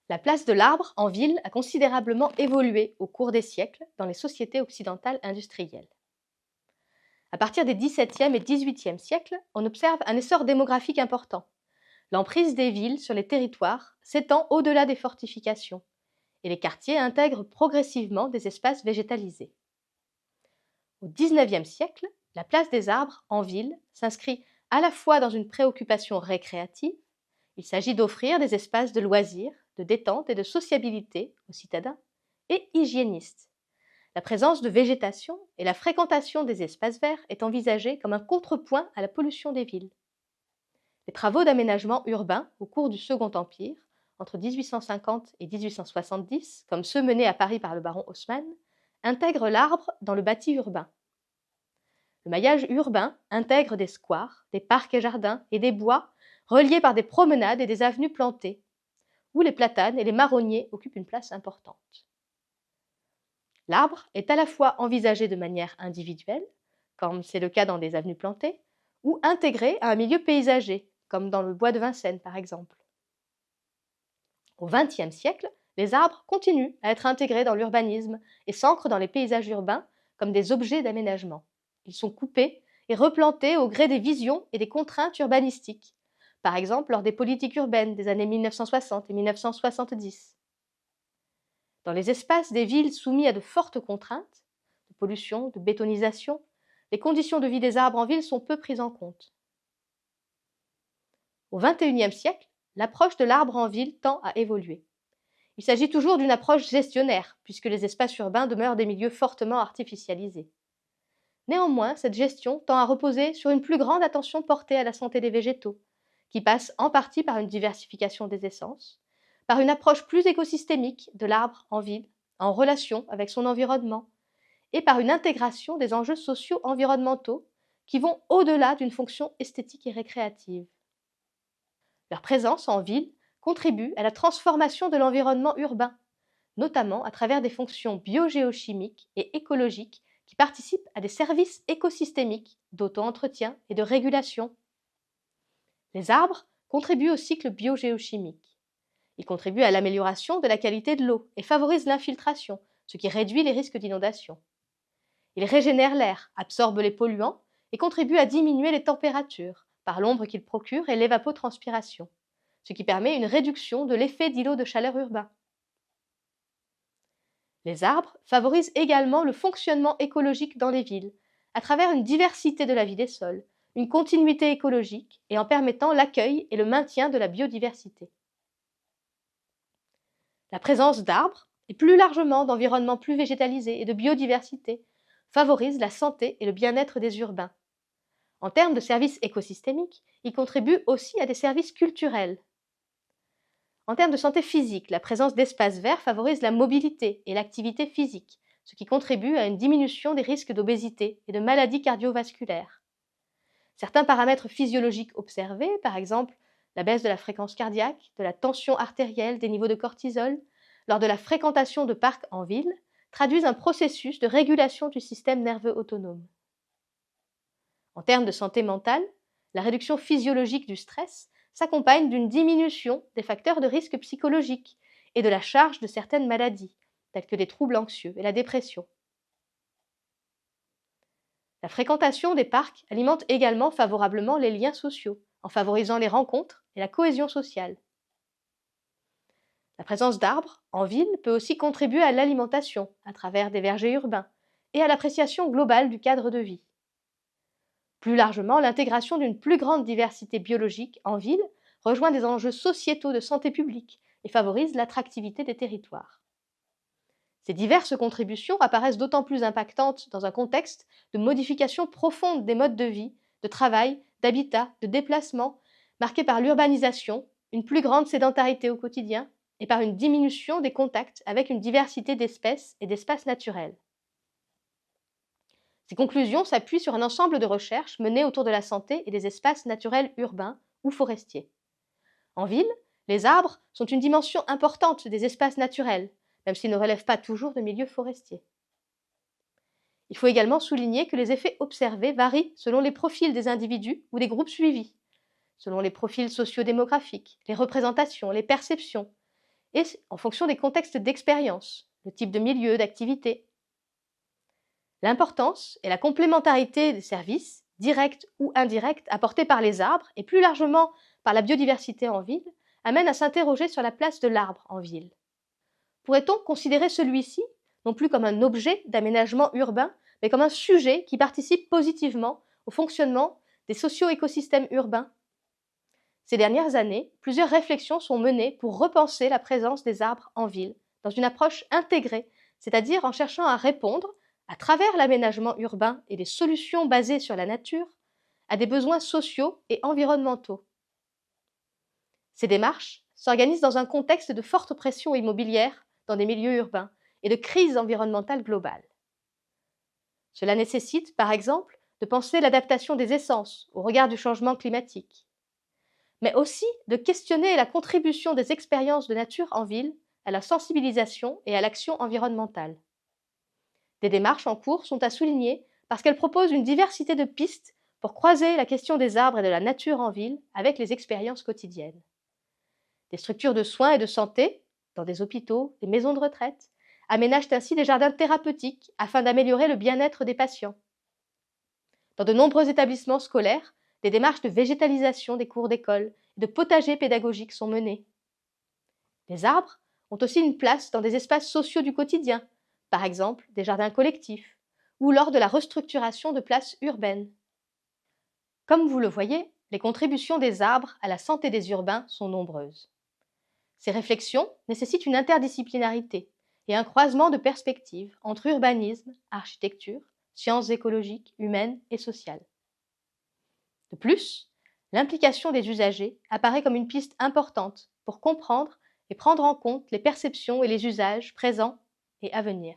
La place de l'arbre en ville a considérablement évolué au cours des siècles dans les sociétés occidentales industrielles. À partir des XVIIe et XVIIIe siècles, on observe un essor démographique important. L'emprise des villes sur les territoires s'étend au-delà des fortifications et les quartiers intègrent progressivement des espaces végétalisés. Au XIXe siècle, la place des arbres en ville s'inscrit à la fois dans une préoccupation récréative. Il s'agit d'offrir des espaces de loisirs, de détente et de sociabilité aux citadins, et hygiénistes. La présence de végétation et la fréquentation des espaces verts est envisagée comme un contrepoint à la pollution des villes. Les travaux d'aménagement urbain au cours du Second Empire, entre 1850 et 1870, comme ceux menés à Paris par le baron Haussmann, intègrent l'arbre dans le bâti urbain. Le maillage urbain intègre des squares, des parcs et jardins et des bois reliés par des promenades et des avenues plantées, où les platanes et les marronniers occupent une place importante. L'arbre est à la fois envisagé de manière individuelle, comme c'est le cas dans des avenues plantées, ou intégré à un milieu paysager, comme dans le bois de Vincennes par exemple. Au XXe siècle, les arbres continuent à être intégrés dans l'urbanisme et s'ancrent dans les paysages urbains comme des objets d'aménagement. Ils sont coupés et replantés au gré des visions et des contraintes urbanistiques, par exemple lors des politiques urbaines des années 1960 et 1970. Dans les espaces des villes soumis à de fortes contraintes, de pollution, de bétonisation, les conditions de vie des arbres en ville sont peu prises en compte. Au XXIe siècle, l'approche de l'arbre en ville tend à évoluer. Il s'agit toujours d'une approche gestionnaire, puisque les espaces urbains demeurent des milieux fortement artificialisés. Néanmoins, cette gestion tend à reposer sur une plus grande attention portée à la santé des végétaux, qui passe en partie par une diversification des essences, par une approche plus écosystémique de l'arbre en ville, en relation avec son environnement, et par une intégration des enjeux socio-environnementaux qui vont au-delà d'une fonction esthétique et récréative. Leur présence en ville contribue à la transformation de l'environnement urbain, notamment à travers des fonctions biogéochimiques et écologiques qui participent à des services écosystémiques d'auto-entretien et de régulation. Les arbres contribuent au cycle biogéochimique. Ils contribuent à l'amélioration de la qualité de l'eau et favorisent l'infiltration, ce qui réduit les risques d'inondation. Ils régénèrent l'air, absorbent les polluants et contribuent à diminuer les températures par l'ombre qu'ils procurent et l'évapotranspiration, ce qui permet une réduction de l'effet d'îlot de chaleur urbain. Les arbres favorisent également le fonctionnement écologique dans les villes, à travers une diversité de la vie des sols, une continuité écologique et en permettant l'accueil et le maintien de la biodiversité. La présence d'arbres, et plus largement d'environnements plus végétalisés et de biodiversité, favorise la santé et le bien-être des urbains. En termes de services écosystémiques, ils contribuent aussi à des services culturels. En termes de santé physique, la présence d'espaces verts favorise la mobilité et l'activité physique, ce qui contribue à une diminution des risques d'obésité et de maladies cardiovasculaires. Certains paramètres physiologiques observés, par exemple la baisse de la fréquence cardiaque, de la tension artérielle, des niveaux de cortisol, lors de la fréquentation de parcs en ville, traduisent un processus de régulation du système nerveux autonome. En termes de santé mentale, la réduction physiologique du stress s'accompagne d'une diminution des facteurs de risque psychologiques et de la charge de certaines maladies, telles que les troubles anxieux et la dépression. La fréquentation des parcs alimente également favorablement les liens sociaux, en favorisant les rencontres et la cohésion sociale. La présence d'arbres en ville peut aussi contribuer à l'alimentation à travers des vergers urbains et à l'appréciation globale du cadre de vie. Plus largement, l'intégration d'une plus grande diversité biologique en ville rejoint des enjeux sociétaux de santé publique et favorise l'attractivité des territoires. Ces diverses contributions apparaissent d'autant plus impactantes dans un contexte de modification profonde des modes de vie, de travail, d'habitat, de déplacement, marqué par l'urbanisation, une plus grande sédentarité au quotidien et par une diminution des contacts avec une diversité d'espèces et d'espaces naturels. Ces conclusions s'appuient sur un ensemble de recherches menées autour de la santé et des espaces naturels urbains ou forestiers. En ville, les arbres sont une dimension importante des espaces naturels, même s'ils ne relèvent pas toujours de milieux forestiers. Il faut également souligner que les effets observés varient selon les profils des individus ou des groupes suivis, selon les profils sociodémographiques, les représentations, les perceptions, et en fonction des contextes d'expérience, le type de milieu, d'activité. L'importance et la complémentarité des services, directs ou indirects, apportés par les arbres et plus largement par la biodiversité en ville, amènent à s'interroger sur la place de l'arbre en ville. Pourrait-on considérer celui-ci non plus comme un objet d'aménagement urbain, mais comme un sujet qui participe positivement au fonctionnement des socio-écosystèmes urbains? Ces dernières années, plusieurs réflexions sont menées pour repenser la présence des arbres en ville, dans une approche intégrée, c'est-à-dire en cherchant à répondre, à travers l'aménagement urbain et les solutions basées sur la nature, à des besoins sociaux et environnementaux. Ces démarches s'organisent dans un contexte de forte pression immobilière dans des milieux urbains et de crise environnementale globale. Cela nécessite, par exemple, de penser l'adaptation des essences au regard du changement climatique, mais aussi de questionner la contribution des expériences de nature en ville à la sensibilisation et à l'action environnementale. Des démarches en cours sont à souligner parce qu'elles proposent une diversité de pistes pour croiser la question des arbres et de la nature en ville avec les expériences quotidiennes. Des structures de soins et de santé, dans des hôpitaux, des maisons de retraite, aménagent ainsi des jardins thérapeutiques afin d'améliorer le bien-être des patients. Dans de nombreux établissements scolaires, des démarches de végétalisation des cours d'école et de potagers pédagogiques sont menées. Les arbres ont aussi une place dans des espaces sociaux du quotidien, par exemple des jardins collectifs, ou lors de la restructuration de places urbaines. Comme vous le voyez, les contributions des arbres à la santé des urbains sont nombreuses. Ces réflexions nécessitent une interdisciplinarité et un croisement de perspectives entre urbanisme, architecture, sciences écologiques, humaines et sociales. De plus, l'implication des usagers apparaît comme une piste importante pour comprendre et prendre en compte les perceptions et les usages présents et à venir.